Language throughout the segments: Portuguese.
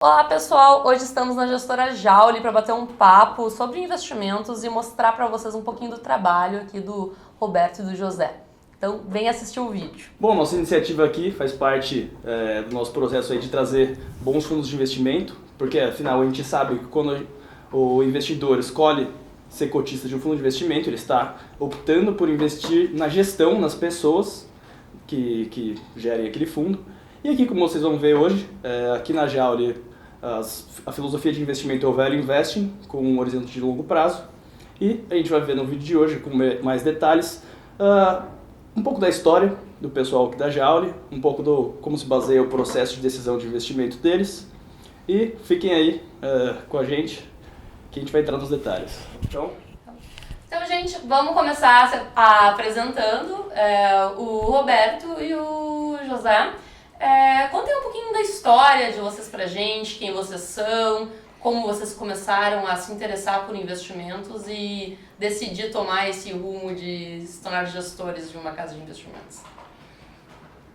Olá pessoal, hoje estamos na Gestora Jauli para bater um papo sobre investimentos e mostrar para vocês um pouquinho do trabalho aqui do Roberto e do José. Então vem assistir o vídeo. Bom, nossa iniciativa aqui faz parte do nosso processo aí de trazer bons fundos de investimento, porque afinal a gente sabe que quando o investidor escolhe ser cotista de um fundo de investimento, ele está optando por investir na gestão, nas pessoas que gerem aquele fundo. E aqui, como vocês vão ver hoje, aqui na Jauli, a filosofia de investimento é o Value Investing, com um horizonte de longo prazo. E a gente vai ver no vídeo de hoje, com mais detalhes, um pouco da história do pessoal aqui da Jauli, um pouco do como se baseia o processo de decisão de investimento deles. E fiquem aí com a gente, que a gente vai entrar nos detalhes. Então, gente, vamos começar apresentando o Roberto e o José. Contem um pouquinho da história de vocês pra gente, quem vocês são, como vocês começaram a se interessar por investimentos e decidir tomar esse rumo de se tornar gestores de uma casa de investimentos.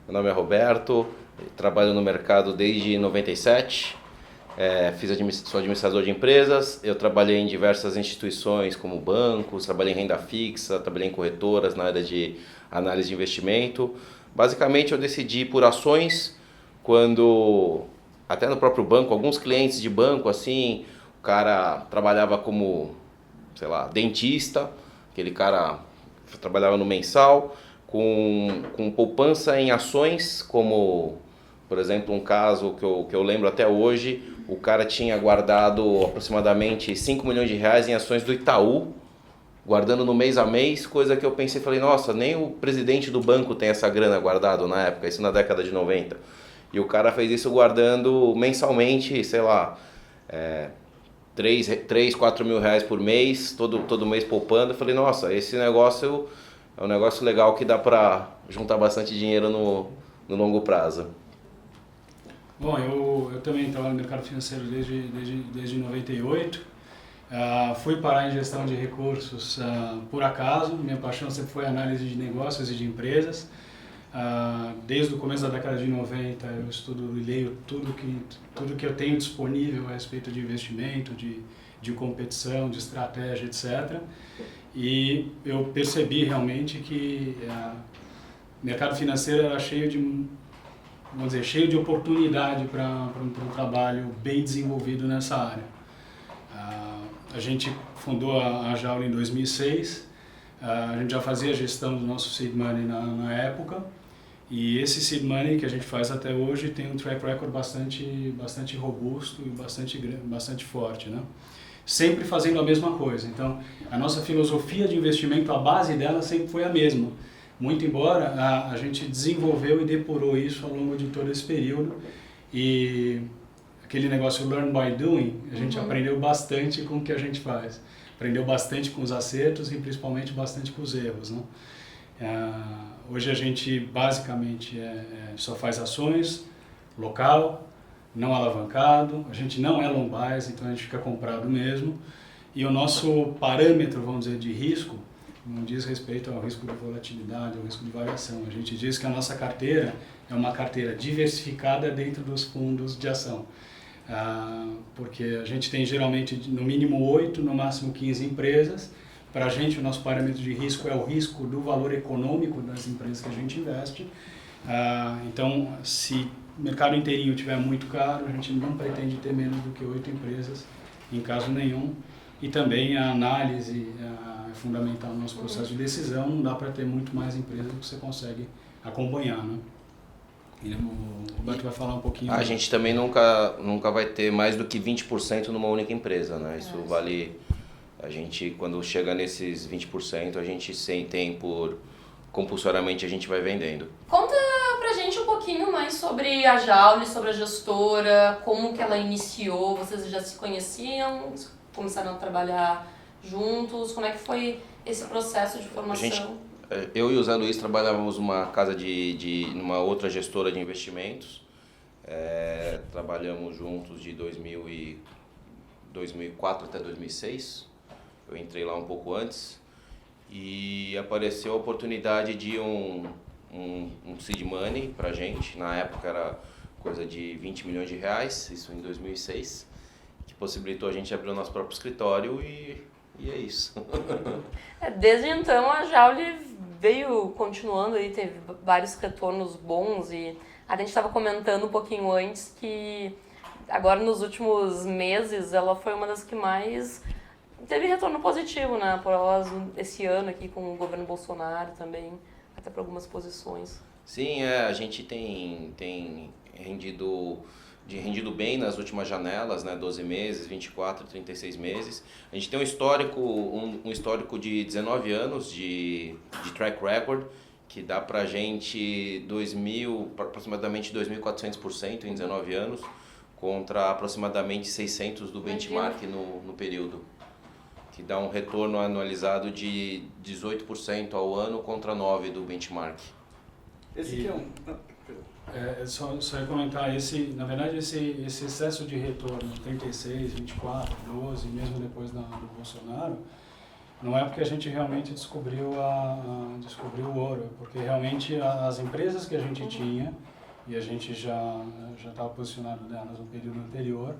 Meu nome é Roberto, trabalho no mercado desde 97, sou administrador de empresas, eu trabalhei em diversas instituições como bancos, trabalhei em renda fixa, trabalhei em corretoras na área de análise de investimento. Basicamente eu decidi por ações, quando até no próprio banco, alguns clientes de banco assim, o cara trabalhava como, sei lá, dentista, aquele cara trabalhava no mensal, com poupança em ações, como por exemplo um caso que eu lembro até hoje, o cara tinha guardado aproximadamente 5 milhões de reais em ações do Itaú, guardando no mês a mês, coisa que eu pensei, falei, nossa, nem o presidente do banco tem essa grana guardado na época, isso na década de 90. E o cara fez isso guardando mensalmente, sei lá, 3, 4 mil reais por mês, todo mês poupando. Eu falei, nossa, esse negócio é um negócio legal que dá pra juntar bastante dinheiro no longo prazo. Bom, eu também trabalho no mercado financeiro desde 98. Fui parar em gestão de recursos por acaso. Minha paixão sempre foi análise de negócios e de empresas. Desde o começo da década de 90 eu estudo e leio tudo que eu tenho disponível a respeito de investimento, de competição, de estratégia, etc. E eu percebi realmente que o mercado financeiro era cheio de oportunidade para um trabalho bem desenvolvido nessa área. A gente fundou a Jauli em 2006, a gente já fazia a gestão do nosso seed money na época, e esse seed money que a gente faz até hoje tem um track record bastante robusto e bastante forte, né? Sempre fazendo a mesma coisa. Então, a nossa filosofia de investimento, a base dela sempre foi a mesma, muito embora a gente desenvolveu e depurou isso ao longo de todo esse período, e aquele negócio learn by doing, a gente aprendeu bastante com o que a gente faz. Aprendeu bastante com os acertos e principalmente bastante com os erros, né? Hoje a gente basicamente só faz ações, local, não alavancado, a gente não é long bias, então a gente fica comprado mesmo. E o nosso parâmetro, vamos dizer, de risco, não diz respeito ao risco de volatilidade, ao risco de variação. A gente diz que a nossa carteira é uma carteira diversificada dentro dos fundos de ação. Porque a gente tem geralmente no mínimo 8, no máximo 15 empresas. Para a gente o nosso parâmetro de risco é o risco do valor econômico das empresas que a gente investe. Então, se o mercado inteirinho estiver muito caro, a gente não pretende ter menos do que 8 empresas, em caso nenhum. E também a análise é fundamental no nosso processo de decisão, não dá para ter muito mais empresas do que você consegue acompanhar, né? O Roberto vai falar um pouquinho. A gente também nunca vai ter mais do que 20% numa única empresa, né? Isso vale. A gente, quando chega nesses 20%, a gente tem compulsoriamente a gente vai vendendo. Conta pra gente um pouquinho mais sobre a Jauli, sobre a gestora, como que ela iniciou, vocês já se conheciam, começaram a trabalhar juntos, como é que foi esse processo de formação? Eu e o Zé Luiz trabalhávamos numa casa numa outra gestora de investimentos. Trabalhamos juntos de 2004 até 2006. Eu entrei lá um pouco antes e apareceu a oportunidade de um seed money pra gente. Na época era coisa de 20 milhões de reais, isso em 2006, que possibilitou a gente abrir o nosso próprio escritório e é isso. Desde então a Jauli veio continuando e teve vários retornos bons e a gente estava comentando um pouquinho antes que agora nos últimos meses ela foi uma das que mais teve retorno positivo, né, após esse ano aqui com o governo Bolsonaro também, até para algumas posições. Sim, a gente tem rendido bem nas últimas janelas, né, 12 meses, 24, 36 meses. A gente tem um histórico de 19 anos de track record, que dá pra gente aproximadamente 2.400% em 19 anos, contra aproximadamente 600 do benchmark no período, que dá um retorno anualizado de 18% ao ano contra 9% do benchmark. Esse aqui é um... Só ia comentar, na verdade esse excesso de retorno, 36, 24, 12, mesmo depois do Bolsonaro, não é porque a gente realmente descobriu o ouro, é porque realmente as empresas que a gente tinha, e a gente já estava posicionado nelas no período anterior,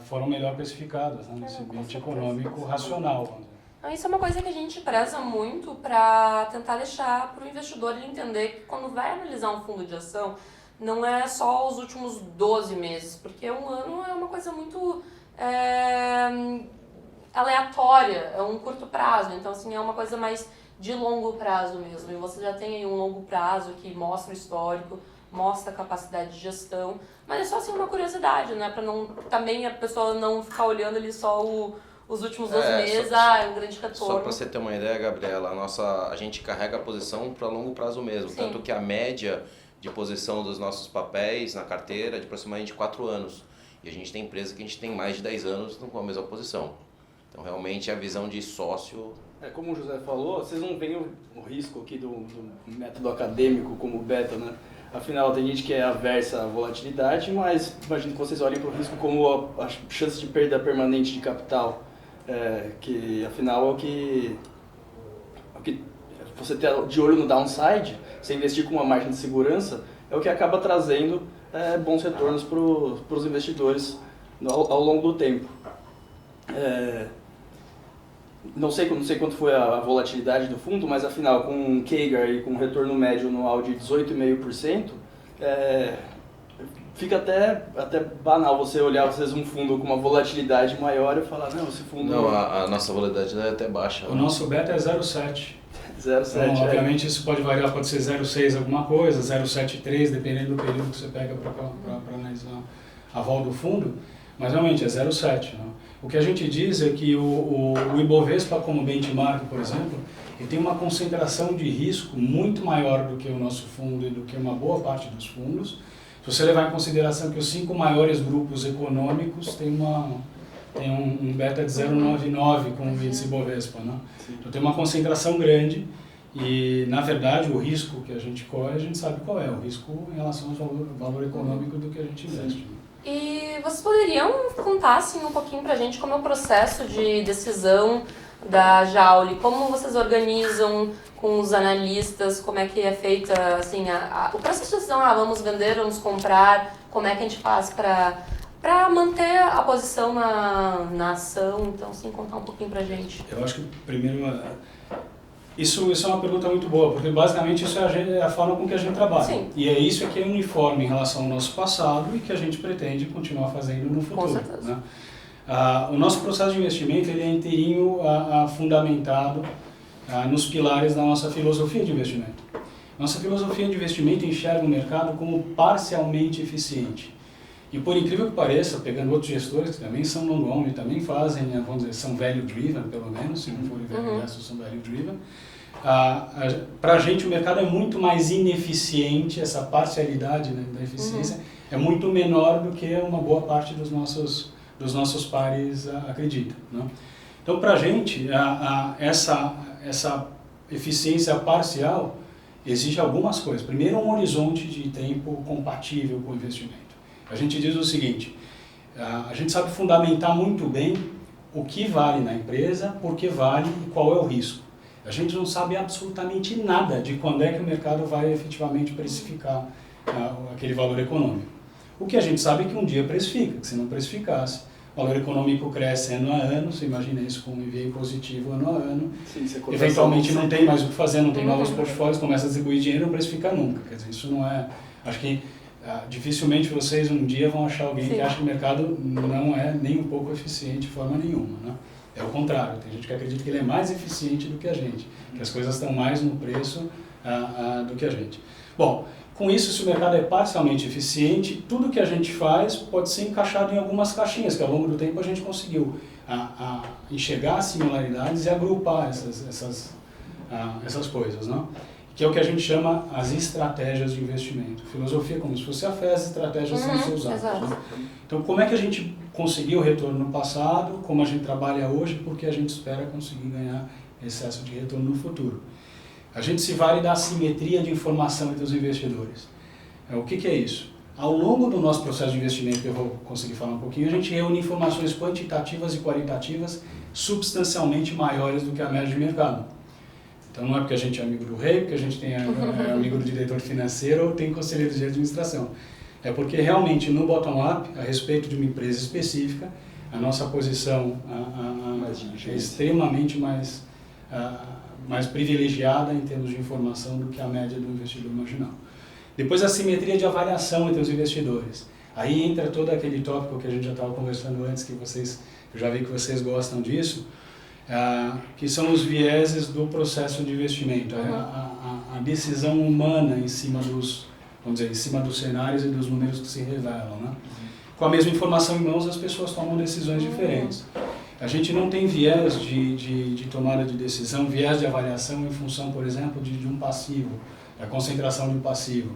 foram melhor precificadas, né, nesse ambiente econômico racional, vamos dizer. Isso é uma coisa que a gente preza muito para tentar deixar para o investidor ele entender que quando vai analisar um fundo de ação, não é só os últimos 12 meses, porque um ano é uma coisa muito aleatória, é um curto prazo, então assim, é uma coisa mais de longo prazo mesmo, e você já tem aí um longo prazo que mostra o histórico, mostra a capacidade de gestão, mas é só assim uma curiosidade, né, para não também a pessoa não ficar olhando ali só os últimos 12 meses, é um grande retorno. Só para você ter uma ideia, Gabriela, a gente carrega a posição para longo prazo mesmo, Sim. Tanto que a média de posição dos nossos papéis na carteira é de aproximadamente 4 anos. E a gente tem empresa que a gente tem mais de 10 anos com a mesma posição. Então, realmente, a visão de sócio... Como o José falou, vocês não veem o risco aqui do método acadêmico como o beta, né? Afinal, tem gente que é aversa à volatilidade, mas imagino que vocês olhem para o risco como a chance de perda permanente de capital. Que afinal é o que você ter de olho no downside, você investir com uma margem de segurança, é o que acaba trazendo bons retornos para os investidores ao longo do tempo. Não sei quanto foi a volatilidade do fundo, mas afinal com um CAGR e com um retorno médio anual de 18,5%, fica até banal você olhar às vezes um fundo com uma volatilidade maior e falar, não, esse fundo... Não, a nossa volatilidade é até baixa. O nosso beta é 0,7. 0,7. Então, obviamente isso pode variar, pode ser 0,6 alguma coisa, 0,73, dependendo do período que você pega para analisar a vol do fundo, mas realmente é 0,7. Né? O que a gente diz é que o Ibovespa como benchmark, por exemplo, ele tem uma concentração de risco muito maior do que o nosso fundo e do que uma boa parte dos fundos. Se você levar em consideração que os 5 maiores grupos econômicos têm um beta de 0,99 com o índice Ibovespa, né? Então tem uma concentração grande e, na verdade, o risco que a gente corre, a gente sabe qual é, o risco em relação ao valor econômico do que a gente investe. E vocês poderiam contar assim, um pouquinho pra gente como é o processo de decisão da Jauli, como vocês organizam com os analistas, como é que é feita assim, o processo de decisão, vamos vender, vamos comprar, como é que a gente faz para manter a posição na ação, então sim, contar um pouquinho pra gente. Eu acho que primeiro, isso é uma pergunta muito boa, porque basicamente isso é a forma com que a gente trabalha. Sim. E é isso que é uniforme em relação ao nosso passado e que a gente pretende continuar fazendo no futuro. Com certeza. Né? O nosso processo de investimento ele é inteirinho fundamentado nos pilares da nossa filosofia de investimento. Nossa filosofia de investimento enxerga o mercado como parcialmente eficiente. E por incrível que pareça, pegando outros gestores que também são long only, também fazem, vamos dizer, são value driven pelo menos, se não forem value invested, são value driven. Para a gente o mercado é muito mais ineficiente, essa parcialidade, né, da eficiência é muito menor do que uma boa parte dos nossos pares acreditam. Né? Então, para a gente, essa eficiência parcial exige algumas coisas. Primeiro, um horizonte de tempo compatível com o investimento. A gente diz o seguinte, a gente sabe fundamentar muito bem o que vale na empresa, por que vale e qual é o risco. A gente não sabe absolutamente nada de quando é que o mercado vai efetivamente precificar aquele valor econômico. O que a gente sabe é que um dia precifica, que se não precificasse, o valor econômico cresce ano a ano, você imagina isso com um EVA positivo ano a ano, Sim, eventualmente não tem mais o que fazer, não tem novos portfólios, começa a distribuir dinheiro e não precifica nunca. Quer dizer, isso não é... Acho que dificilmente vocês um dia vão achar alguém que acha que o mercado não é nem um pouco eficiente de forma nenhuma, né? É o contrário, tem gente que acredita que ele é mais eficiente do que a gente, que as coisas estão mais no preço do que a gente. Bom, com isso, se o mercado é parcialmente eficiente, tudo que a gente faz pode ser encaixado em algumas caixinhas, que ao longo do tempo a gente conseguiu enxergar similaridades e agrupar essas coisas, não? Que é o que a gente chama as estratégias de investimento. Filosofia como se fosse a fé, as estratégias são seus atos. Né? Então, como é que a gente conseguiu o retorno no passado, como a gente trabalha hoje, porque a gente espera conseguir ganhar excesso de retorno no futuro. A gente se vale da assimetria de informação entre os investidores. O que é isso? Ao longo do nosso processo de investimento, que eu vou conseguir falar um pouquinho, a gente reúne informações quantitativas e qualitativas substancialmente maiores do que a média de mercado. Então não é porque a gente é amigo do rei, porque a gente é amigo do diretor financeiro ou tem conselheiro de administração. É porque realmente no bottom-up, a respeito de uma empresa específica, a nossa posição é extremamente mais privilegiada em termos de informação do que a média do investidor marginal. Depois a simetria de avaliação entre os investidores. Aí entra todo aquele tópico que a gente já estava conversando antes, que eu já vi que vocês gostam disso, que são os vieses do processo de investimento, a decisão humana em cima em cima dos cenários e dos números que se revelam, né? Com a mesma informação em mãos, as pessoas tomam decisões diferentes. A gente não tem viés de tomada de decisão, viés de avaliação em função, por exemplo, de um passivo, da concentração de um passivo.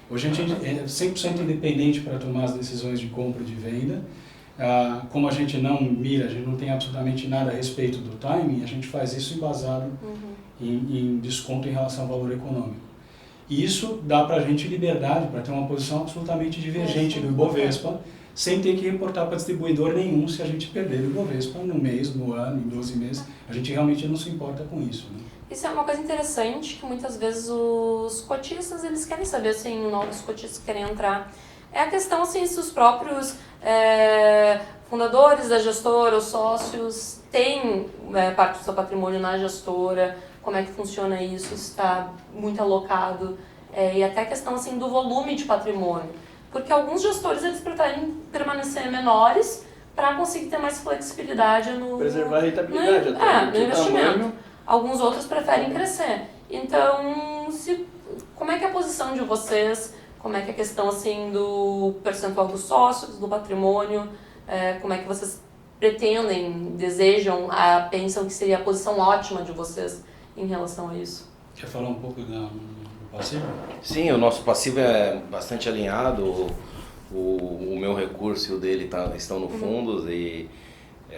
Hoje a gente é 100% independente para tomar as decisões de compra e de venda. Como a gente não mira, a gente não tem absolutamente nada a respeito do timing, a gente faz isso embasado em desconto em relação ao valor econômico. E isso dá para a gente liberdade para ter uma posição absolutamente divergente do Ibovespa, sem ter que reportar para distribuidor nenhum se a gente perder o Ibovespa no mês, no ano, em 12 meses. A gente realmente não se importa com isso, né? Isso é uma coisa interessante, que muitas vezes os cotistas, eles querem saber, assim, novos cotistas querem entrar. É a questão, assim, se os próprios fundadores da gestora, os sócios, têm parte do seu patrimônio na gestora, como é que funciona isso, se está muito alocado, e até a questão, assim, do volume de patrimônio. Porque alguns gestores, eles preferem permanecer menores para conseguir ter mais flexibilidade no... Preservar a rentabilidade no investimento. Alguns outros preferem crescer. Então, como é que é a posição de vocês? Como é que é a questão, assim, do percentual dos sócios, do patrimônio? Como é que vocês pretendem, desejam, pensam que seria a posição ótima de vocês em relação a isso? Quer falar um pouco do passivo? Sim, o nosso passivo é bastante alinhado. O meu recurso e o dele estão no fundos e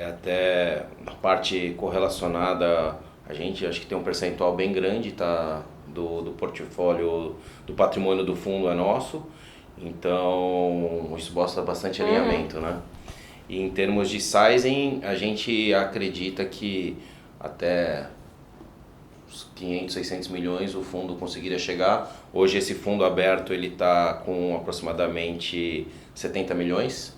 até na parte correlacionada, a gente acho que tem um percentual bem grande do portfólio, do patrimônio do fundo é nosso, então isso mostra bastante alinhamento, né? E em termos de sizing, a gente acredita que até uns 500, 600 milhões o fundo conseguiria chegar. Hoje esse fundo aberto ele está com aproximadamente 70 milhões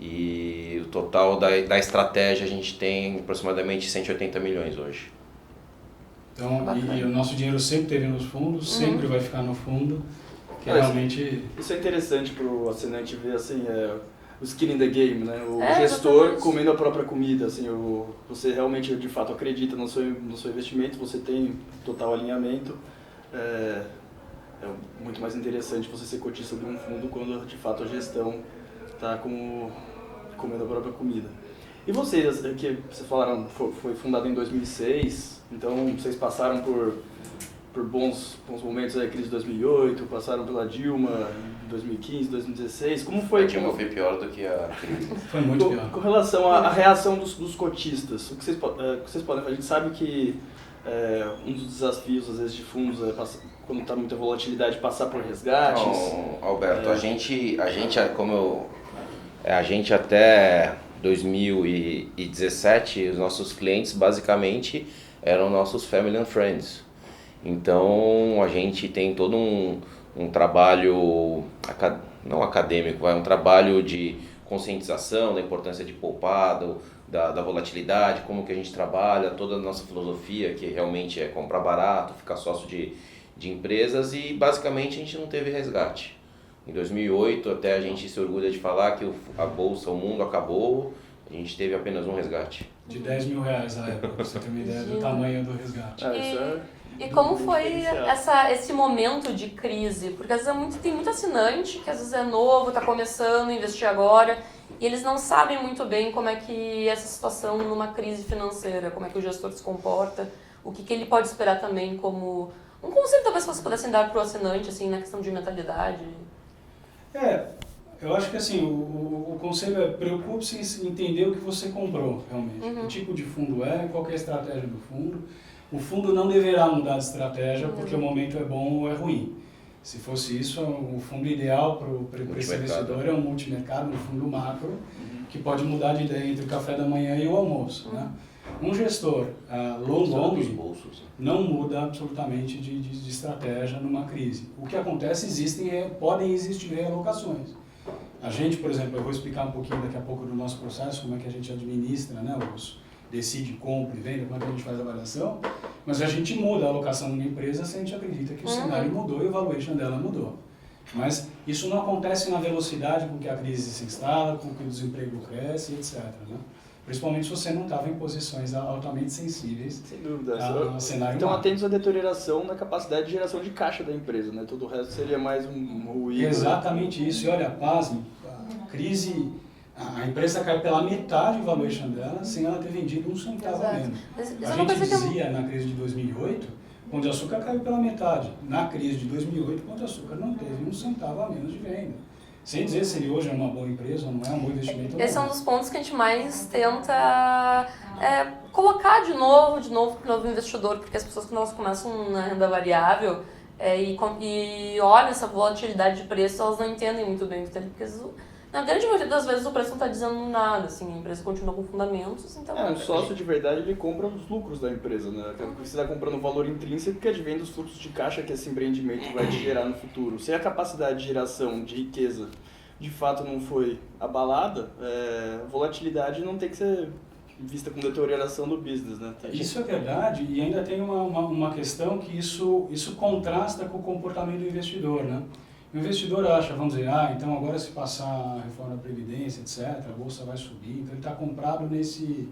e o total da estratégia a gente tem aproximadamente 180 milhões hoje. Então, e o nosso dinheiro sempre esteve nos fundos, sempre vai ficar no fundo, que realmente... Isso é interessante para o assinante ver, assim, o skin in the game, né? O gestor exatamente. Comendo a própria comida, assim, você realmente, de fato, acredita no seu investimento, você tem total alinhamento. É muito mais interessante você ser cotista de um fundo quando, de fato, a gestão está comendo a própria comida. E vocês, que vocês falaram, foi fundado em 2006, então vocês passaram por bons momentos, a crise de 2008, passaram pela Dilma em 2015, 2016, como foi? A Dilma foi pior do que a crise. Foi muito pior. Com relação à reação dos cotistas, o que vocês podem fazer? A gente sabe que um dos desafios, às vezes, de fundos é quando está muita volatilidade, passar por resgates. Não, Alberto, a gente até 2017, os nossos clientes basicamente eram nossos family and friends. Então a gente tem todo um trabalho não acadêmico, é um trabalho de conscientização da importância de poupar, da volatilidade, como que a gente trabalha, toda a nossa filosofia, que realmente é comprar barato, ficar sócio de empresas, e basicamente a gente não teve resgate. Em 2008, até a gente se orgulha de falar que a Bolsa, o mundo acabou, a gente teve apenas um resgate. De R$10 mil na época, pra você ter uma ideia do tamanho do resgate. E como foi esse momento de crise? Porque às vezes tem muito assinante que às vezes é novo, está começando a investir agora, e eles não sabem muito bem como é que essa situação numa crise financeira, como é que o gestor se comporta, o que ele pode esperar também como... Um conselho talvez que vocês pudessem dar para o assinante, assim, na questão de mentalidade. Eu acho que assim, o conselho é preocupe-se em entender o que você comprou, realmente. Que tipo de fundo é, qual que é a estratégia do fundo. O fundo não deverá mudar de estratégia porque o momento é bom ou é ruim. Se fosse isso, o fundo ideal para esse investidor é um multimercado, um fundo macro, que pode mudar de ideia entre o café da manhã e o almoço. Né? Um gestor long only não muda absolutamente de estratégia numa crise. O que acontece, podem existir realocações. A gente, por exemplo, eu vou explicar um pouquinho daqui a pouco do nosso processo, como é que a gente administra, né, decide compra e venda, como é que a gente faz a avaliação, mas a gente muda a alocação de uma empresa se a gente acredita que o cenário mudou e o valuation dela mudou. Mas isso não acontece na velocidade com que a crise se instala, com que o desemprego cresce, etc. Né? Principalmente se você não estava em posições altamente sensíveis. Sem dúvida. Ao cenário então, macro. atentos à deterioração na capacidade de geração de caixa da empresa, né? Todo o resto seria mais um ruído. Exatamente isso. E olha, pasme, a crise... A empresa cai pela metade do valuation dela sem ela ter vendido um centavo a menos. A gente dizia na crise de 2008, Pão de Açúcar caiu pela metade. Na crise de 2008, Pão de Açúcar não teve um centavo a menos de venda. Sem dizer se ele hoje é uma boa empresa ou não é um bom investimento. Esse é um dos pontos que a gente mais tenta colocar de novo para o novo investidor, porque as pessoas quando elas começam na renda variável e olham essa volatilidade de preço, elas não entendem muito bem, porque na grande maioria das vezes o preço não está dizendo nada, assim, a empresa continua com fundamentos, então... Um sócio de verdade, ele compra os lucros da empresa, né? Você está comprando o valor intrínseco que advém dos fluxos de caixa que esse empreendimento vai te gerar no futuro. Se a capacidade de geração de riqueza de fato não foi abalada, a volatilidade não tem que ser vista com deterioração do business, né? Isso é verdade, e ainda tem uma questão que isso contrasta com o comportamento do investidor, né? O investidor acha, vamos dizer, então agora se passar a reforma da Previdência, etc., a Bolsa vai subir, então ele está comprado nesse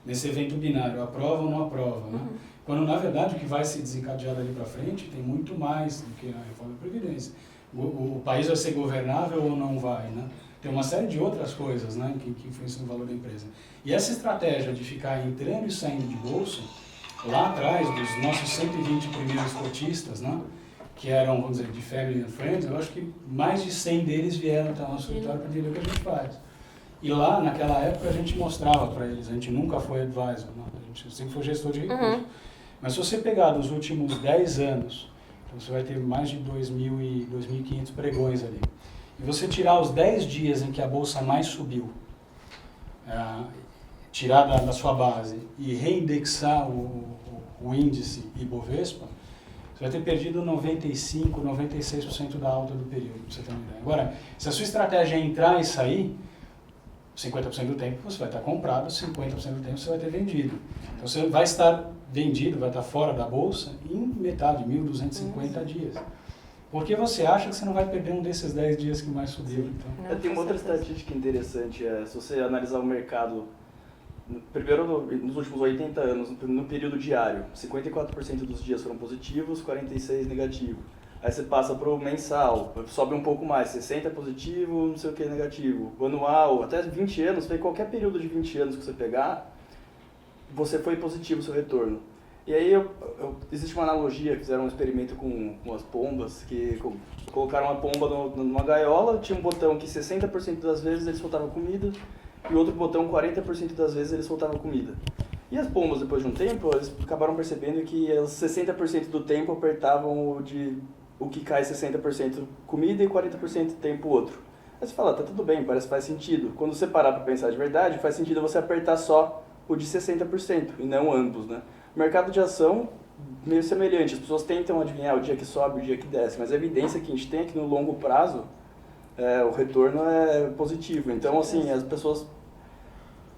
evento binário, aprova ou não aprova, né? Quando, na verdade, o que vai se desencadear dali para frente tem muito mais do que a reforma da Previdência. O país vai ser governável ou não vai, né? Tem uma série de outras coisas, né, que influenciam o valor da empresa. E essa estratégia de ficar entrando e saindo de bolsa, lá atrás, dos nossos 120 primeiros cotistas, né, que eram, vamos dizer, de family and friends, eu acho que mais de 100 deles vieram até o nosso escritório para entender o que a gente faz. E lá, naquela época, a gente mostrava para eles, a gente nunca foi advisor, né? A gente sempre foi gestor de recursos. Mas se você pegar nos últimos 10 anos, então você vai ter mais de 2.000 e 2.500 pregões ali, e você tirar os 10 dias em que a Bolsa mais subiu, tirar da sua base e reindexar o índice Ibovespa, você vai ter perdido 95%, 96% da alta do período, pra você ter uma ideia. Agora, se a sua estratégia é entrar e sair, 50% do tempo você vai estar comprado, 50% do tempo você vai ter vendido. Então você vai estar vendido, vai estar fora da bolsa em metade, 1.250 dias. Porque você acha que você não vai perder um desses 10 dias que mais subiu. Então. Tem uma outra estatística interessante, se você analisar o mercado, primeiro nos últimos 80 anos, no período diário, 54% dos dias foram positivos, 46% negativos. Aí você passa para o mensal, sobe um pouco mais, 60 positivo, não sei o que negativo. O anual, até 20 anos, qualquer período de 20 anos que você pegar, você foi positivo o seu retorno. E aí existe uma analogia, fizeram um experimento com as pombas, que colocaram uma pomba numa gaiola, tinha um botão que 60% das vezes ele soltava comida, e outro botão 40% das vezes ele soltava comida. E as pombas, depois de um tempo, eles acabaram percebendo que elas 60% do tempo apertavam o que cai 60% comida e 40% tempo outro. Aí você fala, tá tudo bem, parece que faz sentido. Quando você parar para pensar de verdade, faz sentido você apertar só o de 60% e não ambos, né? O mercado de ação, meio semelhante, as pessoas tentam adivinhar o dia que sobe e o dia que desce, mas a evidência que a gente tem é que no longo prazo, o retorno é positivo. Então, assim, as pessoas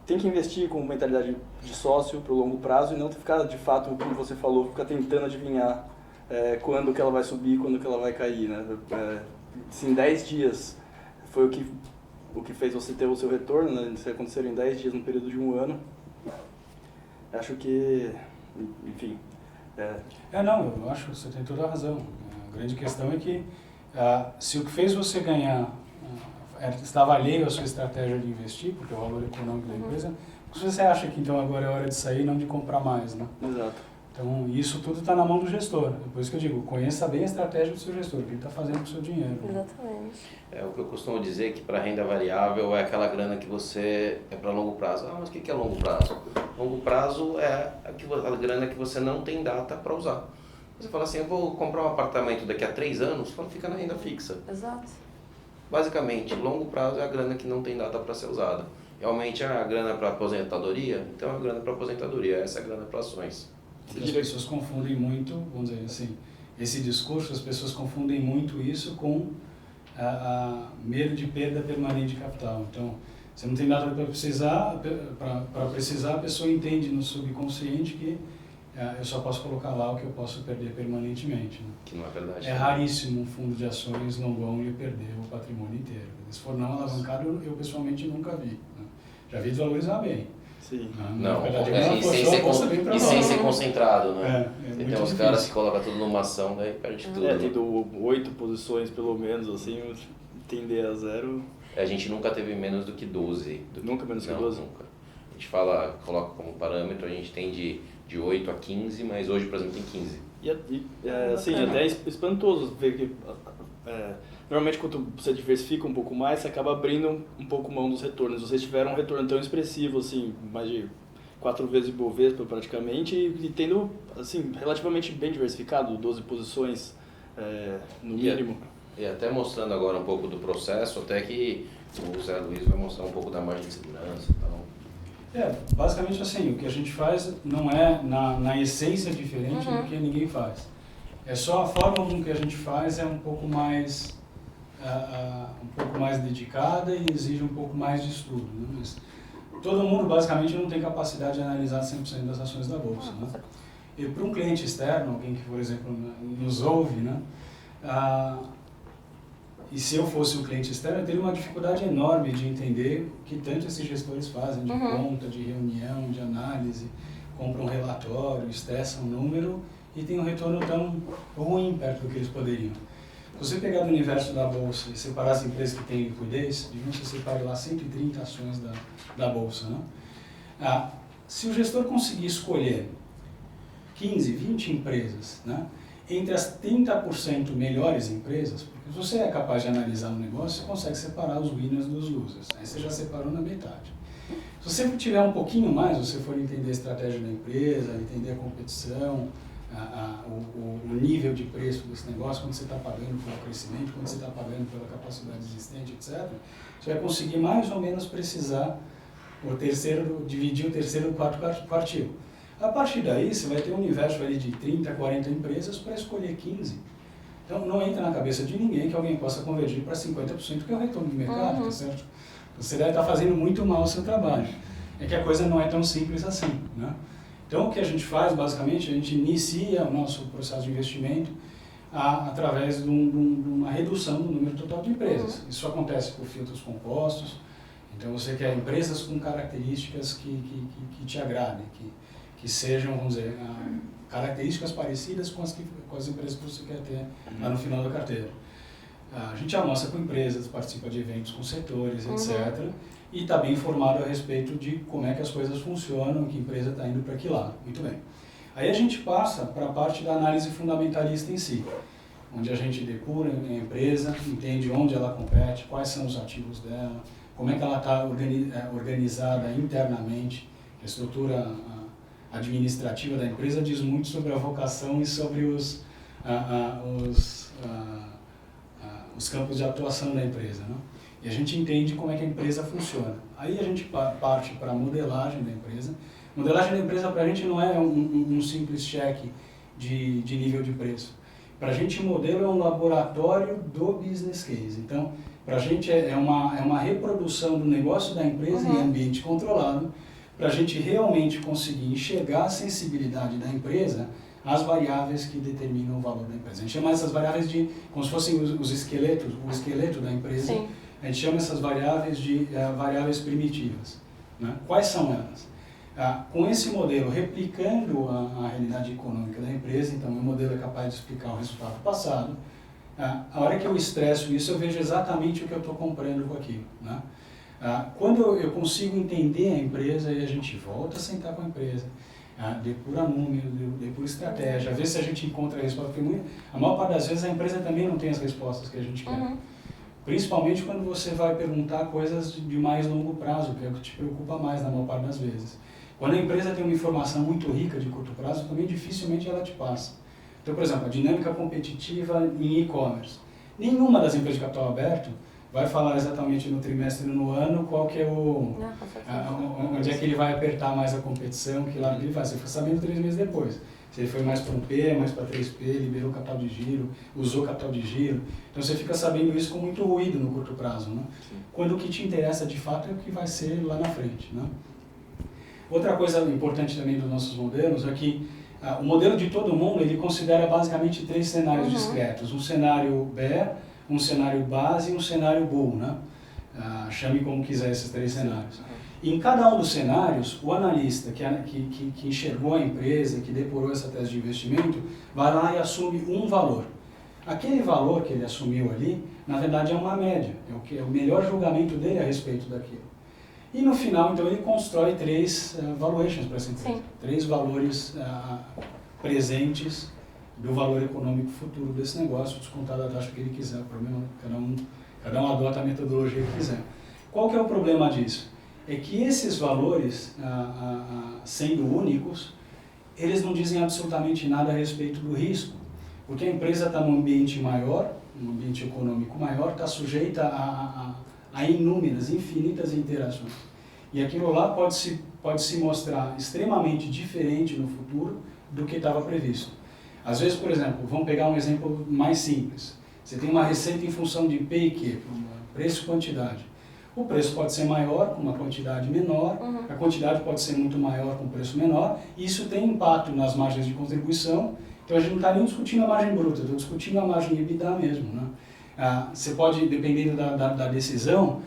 têm que investir com mentalidade de sócio para o longo prazo e não ficar, de fato, como você falou, ficar tentando adivinhar quando que ela vai subir, quando que ela vai cair, né? Se em 10 dias foi o que fez você ter o seu retorno, né? Se acontecer em 10 dias no período de um ano, acho que, enfim... Não, eu acho que você tem toda a razão. A grande questão é que se o que fez você ganhar estava alheio à sua estratégia de investir, porque é o valor econômico da empresa, você acha que então agora é hora de sair e não de comprar mais, né? Exato. Então isso tudo está na mão do gestor. É por isso que eu digo, conheça bem a estratégia do seu gestor, o que ele está fazendo com o seu dinheiro. Exatamente. O que eu costumo dizer que para renda variável é aquela grana que você é para longo prazo. Mas o que é longo prazo? Longo prazo é aquela grana que você não tem data para usar. Você fala assim, eu vou comprar um apartamento daqui a 3 anos, fica na renda fixa. Exato. Basicamente, longo prazo é a grana que não tem data para ser usada. Realmente a grana para aposentadoria, então a grana para aposentadoria, essa é a grana para ações. As pessoas confundem muito, vamos dizer assim, esse discurso, as pessoas confundem muito isso com a medo de perda permanente de capital. Então, você não tem data para precisar, a pessoa entende no subconsciente que eu só posso colocar lá o que eu posso perder permanentemente. Né? Que não é verdade. É raríssimo um fundo de ações longão e perder o patrimônio inteiro. Se for não alavancado, eu pessoalmente nunca vi. Né? Já vi desvalorizar bem. Sim. Não, verdade, e sem ser concentrado, né? Tem uns difícil. caras que colocam tudo numa ação, daí perde tudo. Né? Tendo 8 posições pelo menos, assim, tender a zero. A gente nunca teve menos do que 12. Nunca menos que não, 12? Nunca. A gente coloca como parâmetro, a gente tem de 8 a 15, mas hoje, por exemplo, tem 15. Assim, até é espantoso ver que normalmente quando você diversifica um pouco mais, você acaba abrindo um pouco mão dos retornos. Vocês tiveram um retorno tão expressivo, assim, mais de 4 vezes o Ibovespa praticamente, e tendo, assim, relativamente bem diversificado, 12 posições no mínimo. E até mostrando agora um pouco do processo, até que o Zé Luiz vai mostrar um pouco da margem de segurança e tal. Basicamente assim, o que a gente faz não é na essência diferente do que ninguém faz. É só a forma com que a gente faz é um pouco mais dedicada e exige um pouco mais de estudo. Né? Mas todo mundo basicamente não tem capacidade de analisar 100% das ações da bolsa. Né? E para um cliente externo, alguém que, por exemplo, nos ouve, né? E se eu fosse um cliente externo, eu teria uma dificuldade enorme de entender o que tanto esses gestores fazem de conta, de reunião, de análise, compram um relatório, estressam um número e tem um retorno tão ruim perto do que eles poderiam. Se você pegar do universo da Bolsa e separar as empresas que têm liquidez, digamos que você separe lá 130 ações da Bolsa. Né? Se o gestor conseguir escolher 15, 20 empresas, né? Entre as 30% melhores empresas, porque se você é capaz de analisar um negócio, você consegue separar os winners dos losers. Aí você já separou na metade. Se você tiver um pouquinho mais, você for entender a estratégia da empresa, entender a competição, o nível de preço desse negócio, quando você está pagando pelo crescimento, quando você está pagando pela capacidade existente, etc., você vai conseguir mais ou menos precisar dividir o terceiro e o quarto quartil. A partir daí, você vai ter um universo ali de 30, 40 empresas para escolher 15. Então, não entra na cabeça de ninguém que alguém possa convergir para 50%, que é o retorno do mercado, tá certo? Você deve estar fazendo muito mal o seu trabalho. É que a coisa não é tão simples assim, né? Então, o que a gente faz, basicamente, a gente inicia o nosso processo de investimento através de uma redução do número total de empresas. Isso acontece por filtros compostos. Então, você quer empresas com características que te agradem, que sejam, vamos dizer, características parecidas com as empresas que você quer ter lá no final da carteira. A gente almoça com empresas, participa de eventos com setores, etc. E está bem informado a respeito de como é que as coisas funcionam, que empresa está indo para que lado. Muito bem. Aí a gente passa para a parte da análise fundamentalista em si, onde a gente depura a empresa, entende onde ela compete, quais são os ativos dela, como é que ela está organizada internamente, a estrutura administrativa da empresa diz muito sobre a vocação e sobre os campos de atuação da empresa, né? E a gente entende como é que a empresa funciona. Aí a gente parte para a modelagem da empresa. Modelagem da empresa para a gente não é um simples cheque de nível de preço. Para a gente, o modelo é um laboratório do business case. Então, Para a gente é uma reprodução do negócio da empresa em ambiente controlado, para a gente realmente conseguir enxergar a sensibilidade da empresa às variáveis que determinam o valor da empresa. A gente chama essas variáveis de, como se fossem os esqueletos, o esqueleto da empresa. Sim. A gente chama essas variáveis de variáveis primitivas. Né? Quais são elas? Com esse modelo, replicando a realidade econômica da empresa, então o modelo é capaz de explicar o resultado passado. A hora que eu estresso isso, eu vejo exatamente o que eu estou comprando com aquilo. Né? Quando eu consigo entender a empresa, e a gente volta a sentar com a empresa, depura número, depura estratégia, ver se a gente encontra a resposta, porque a maior parte das vezes a empresa também não tem as respostas que a gente quer. Principalmente quando você vai perguntar coisas de mais longo prazo, que é o que te preocupa mais na maior parte das vezes. Quando a empresa tem uma informação muito rica de curto prazo, também dificilmente ela te passa. Então, por exemplo, a dinâmica competitiva em e-commerce. Nenhuma das empresas de capital aberto vai falar exatamente no trimestre e no ano qual que é onde é que ele vai apertar mais a competição, que lado ele faz. Você fica sabendo 3 meses depois. Se ele foi mais para 1P, mais para 3P, liberou capital de giro, usou capital de giro. Então você fica sabendo isso com muito ruído no curto prazo. Né? Quando o que te interessa de fato é o que vai ser lá na frente. Né? Outra coisa importante também dos nossos modelos é que o modelo de todo mundo, ele considera basicamente 3 cenários discretos. Um cenário bear, um cenário base e um cenário bull. Né? Chame como quiser esses 3 cenários. E em cada um dos cenários, o analista que enxergou a empresa, que depurou essa tese de investimento, vai lá e assume um valor. Aquele valor que ele assumiu ali, na verdade é uma média, é o melhor julgamento dele a respeito daquilo. E no final, então, ele constrói 3 valuations para essa empresa. Sim. 3 valores presentes do valor econômico futuro desse negócio, descontado a taxa que ele quiser. O problema cada um adota a metodologia que quiser. Qual que é o problema disso? É que esses valores, sendo únicos, eles não dizem absolutamente nada a respeito do risco. Porque a empresa está num ambiente maior, num ambiente econômico maior, está sujeita a inúmeras, infinitas interações. E aquilo lá pode se mostrar extremamente diferente no futuro do que estava previsto. Às vezes, por exemplo, vamos pegar um exemplo mais simples. Você tem uma receita em função de P e Q, preço e quantidade. O preço pode ser maior com uma quantidade menor, a quantidade pode ser muito maior com preço menor, e isso tem impacto nas margens de contribuição. Então a gente não está nem discutindo a margem bruta, estou discutindo a margem EBITDA mesmo. Né? Você pode, dependendo da decisão,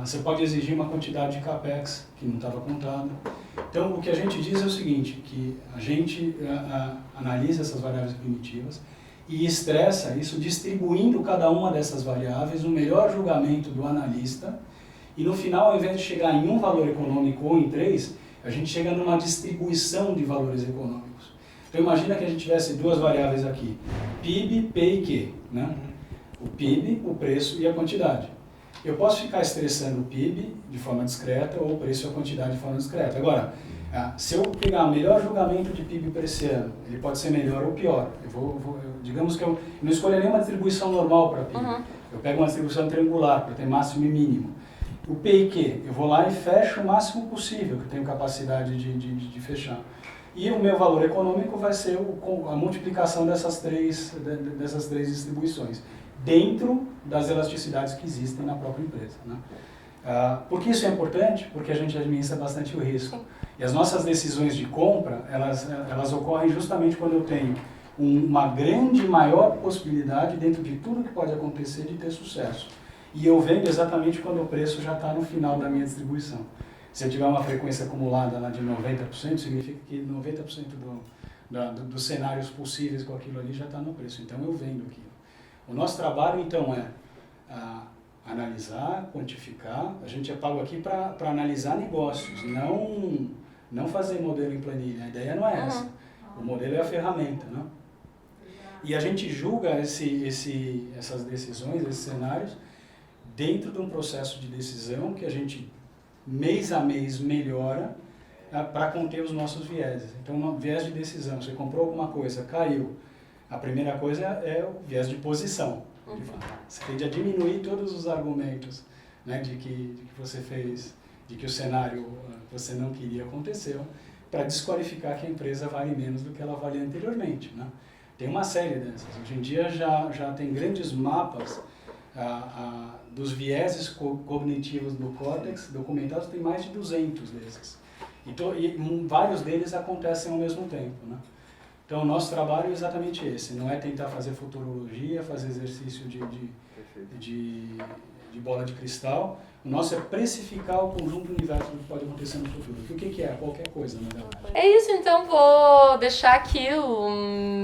você pode exigir uma quantidade de CAPEX que não estava contada. Então o que a gente diz é o seguinte, que a gente analisa essas variáveis primitivas e estressa isso distribuindo cada uma dessas variáveis, o melhor julgamento do analista, e no final, ao invés de chegar em um valor econômico ou em 3, a gente chega numa distribuição de valores econômicos. Então imagina que a gente tivesse 2 variáveis aqui, PIB, P e Q, né? O PIB, o preço e a quantidade. Eu posso ficar estressando o PIB de forma discreta ou o preço e a quantidade de forma discreta. Agora, se eu pegar o melhor julgamento de PIB para esse ano, ele pode ser melhor ou pior. Digamos que eu não escolho nenhuma distribuição normal para PIB. Eu pego uma distribuição triangular para ter máximo e mínimo. O P e Q, eu vou lá e fecho o máximo possível, que eu tenho capacidade de fechar. E o meu valor econômico vai ser a multiplicação dessas três distribuições, dentro das elasticidades que existem na própria empresa. Né? Por que isso é importante? Porque a gente administra bastante o risco. E as nossas decisões de compra, elas ocorrem justamente quando eu tenho uma grande, maior possibilidade, dentro de tudo que pode acontecer, de ter sucesso. E eu vendo exatamente quando o preço já está no final da minha distribuição. Se eu tiver uma frequência acumulada lá de 90%, significa que 90% dos cenários possíveis com aquilo ali já está no preço. Então eu vendo aquilo. O nosso trabalho, então, é analisar, quantificar. A gente é pago aqui para analisar negócios, não fazer modelo em planilha. A ideia não é essa. O modelo é a ferramenta. Né? E a gente julga essas decisões, esses cenários, dentro de um processo de decisão que a gente, mês a mês, melhora para conter os nossos vieses. Então, viés de decisão, você comprou alguma coisa, caiu. A primeira coisa é o viés de posição. Você tende a diminuir todos os argumentos, né, de que você fez, de que o cenário que você não queria aconteceu, para desqualificar que a empresa vale menos do que ela valia anteriormente. Né? Tem uma série dessas. Hoje em dia já tem grandes mapas dos vieses cognitivos do córtex documentados, tem mais de 200 desses. Então, vários deles acontecem ao mesmo tempo, né? Então, o nosso trabalho é exatamente esse, não é tentar fazer futurologia, fazer exercício de bola de cristal. O nosso é precificar o conjunto do universo do que pode acontecer no futuro. O que é? Qualquer coisa, na verdade. É isso, então vou deixar aqui o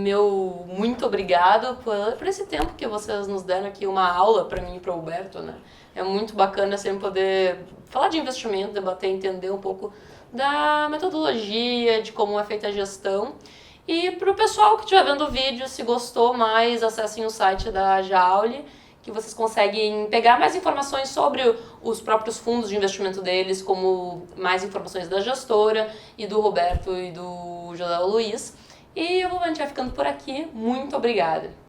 meu muito obrigado por esse tempo que vocês nos deram aqui, uma aula para mim e para o Huberto, né? É muito bacana sempre poder falar de investimento, debater, entender um pouco da metodologia, de como é feita a gestão. E para o pessoal que estiver vendo o vídeo, se gostou mais, acessem o site da Jauli, que vocês conseguem pegar mais informações sobre os próprios fundos de investimento deles, como mais informações da gestora e do Roberto e do José Luiz. E a gente vai ficando por aqui. Muito obrigada!